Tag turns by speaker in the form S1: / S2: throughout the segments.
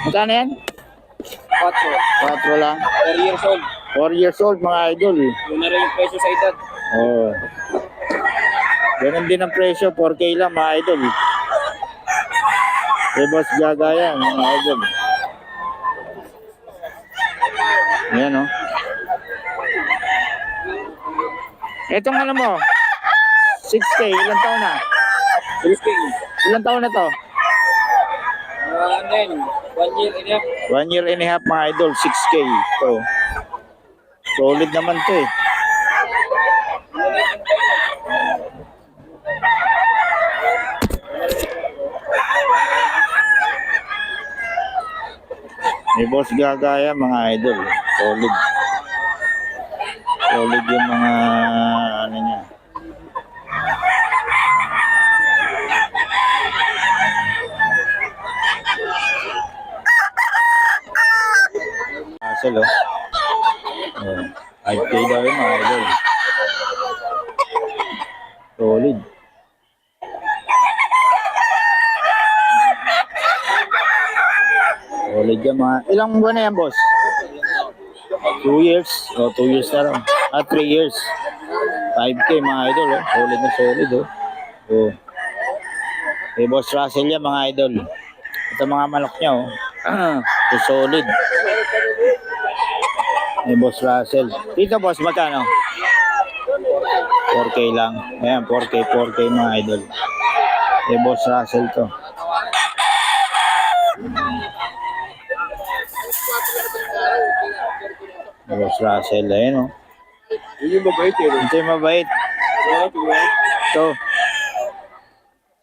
S1: Magkano yan?
S2: 4.
S1: 4 lang.
S2: 4 years old.
S1: 4 years old mga idol.
S2: Yun na rin yung presyo sa edad.
S1: Oo. Ganun din ang presyo, 4K lang mga idol. Eh, boss gagaya mga idol. Ayan o. Itong ano mo, 6K, ilang taon na?
S2: 6K.
S1: Ilang taon na to?
S2: Then, 1 year and a half.
S1: 1 year and a half mga idol, 6K. So, solid naman to eh. May boss gagaya mga idol. Solid. Solid yung mga ano niya. Asal oh. 5K daw yung mga idol. Solid. Solid yan mga. Ilang buwan na yan boss? 2 years. O 2 years na lang. 3 years. 5K mga idol oh. Solid na solid oh. Oh. Eh boss Russell yan mga idol. Ito mga manok niya oh. So solid. Eh boss Russell. Dito boss magkano? 4K lang. Ayan 4K mga idol. Eh boss Russell to. Boss Russell ayan oh.
S2: Yun yung mabait eh.
S1: Ito yung mabait. Ito.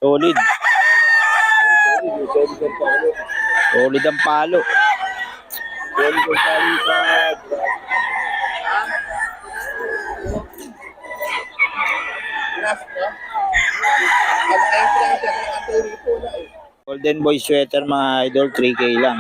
S1: Solid. Solid ang palo. Golden Boy sweater mga idol, 3K lang.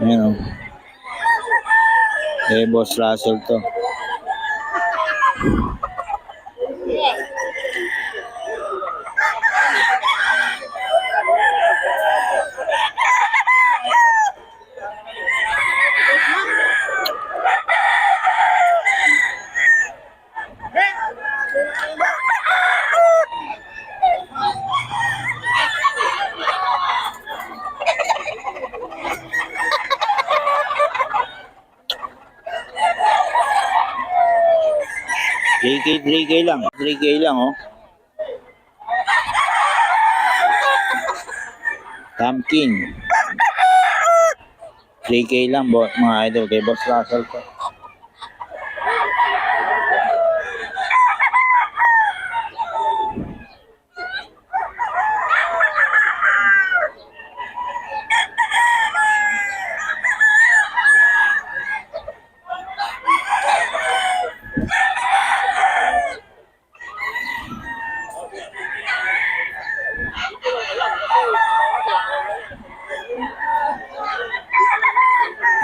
S1: Ayan o. Eh, Boss Russell to. $3K lang. 3K lang, oh. Pumpkin. 3K lang, mga idol. Kay Boss Russell to.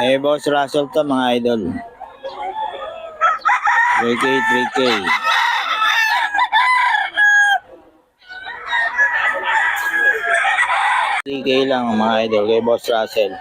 S1: Eh, Boss Russell to mga idol. 3K, 3K. $3K lang mga idol kay Boss Russell.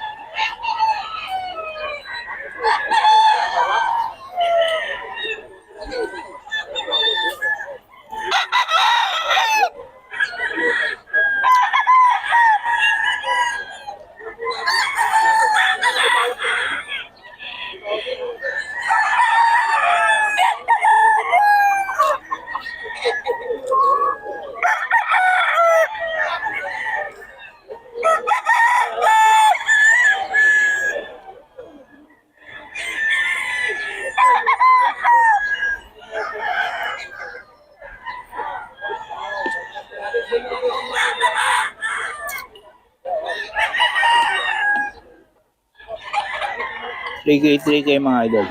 S1: $3K mga idol.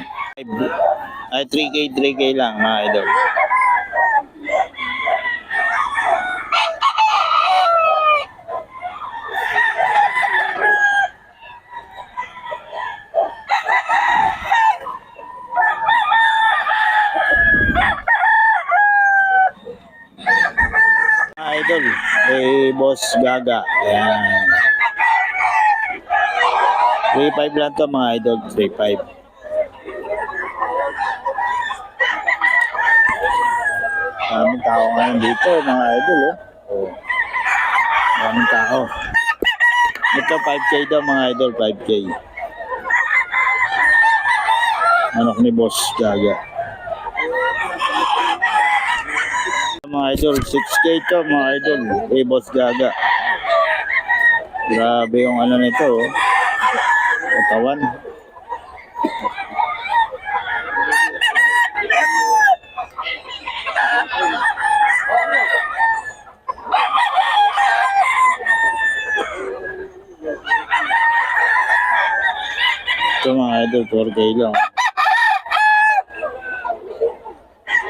S1: Ay, 3K lang mga idol. Mga idol, eh, Boss Gaga. Ayan. 3.5 lang to mga idol. 3.5. Maraming tao ngayon dito mga idol. Oh. Maraming tao. Ito 5K daw mga idol. 5K. Anak ni Boss Gaga. Mga idol, 6K to mga idol. Boss Gaga. Grabe yung ano nito. Oh. Katawan. Ito mga idol, 4K lang.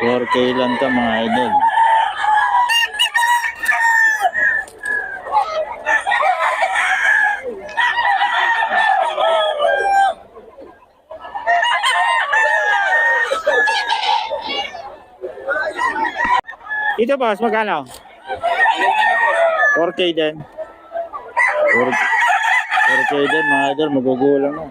S1: 4K lang to mga idol. Ito boss, magkano? 4K din. 4K din mga idol, magugulang na.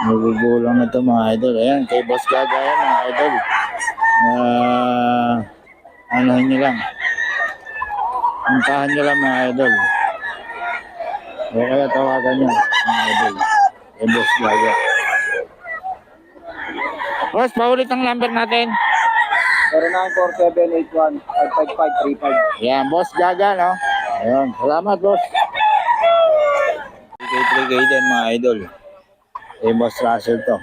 S1: Magugulang na ito mga idol. Ayan, kay Boss Gaga yan mga idol. Anuhin nyo lang. Puntahan nyo lang mga idol. O kaya tawagan nyo mga idol. Kay Boss Gaga. Boss, paulit ang number natin.
S2: 094781-55535.
S1: Yan, Boss Gaga, no? Ayan, salamat, boss. 3K din, mga idol. Boss Russell to.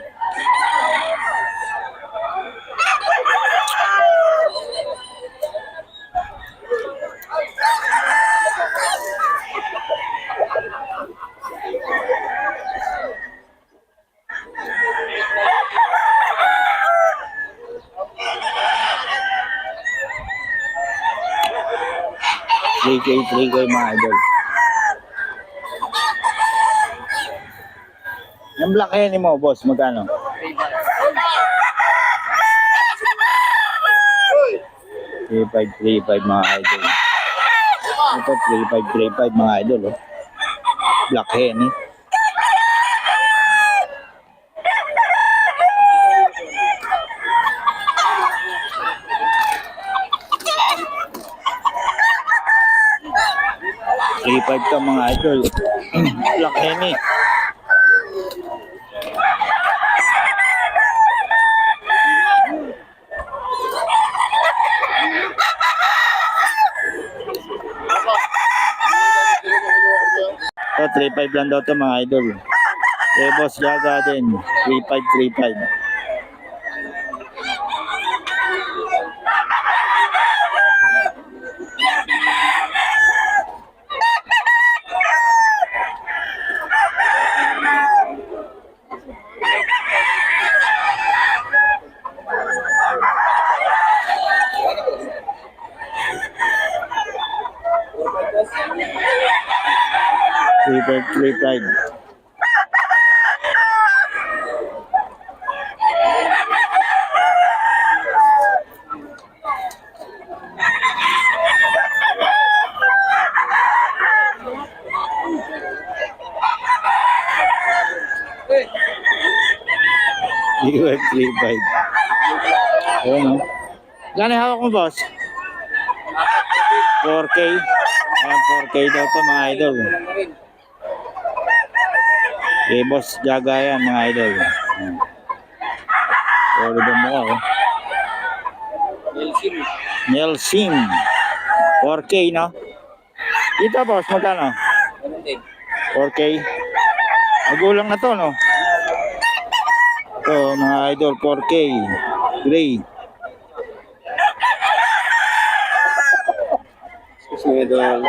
S1: Three K mga idol. Yung black hen mo, boss, magkano? 3.5 mga idol. Ito 3.5 mga idol, oh. Black hen, eh. $3.5 to mga idol. Black hen, eh. So, 3.5 lang daw to mga idol. Kay Boss Gaga din. 3.5. $3.5. $3.5. Ayan, oh. Gano'y hawak mo, boss? 4K. Ayan, 4K daw to mga idol. Okay, Boss Gaga yan mga idol. Puro ba mo ako? Nelsin. 4K, no? Dito, boss, magkano? 4K. Magulang na to, no? Ito, mga idol, 4K. Gray.
S2: Excuse me, idol.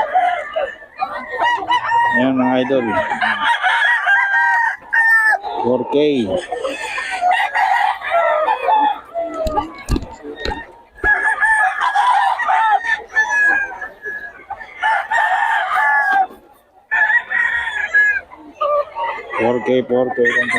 S1: Ayan, mga idol. 4K. 4K, 4K.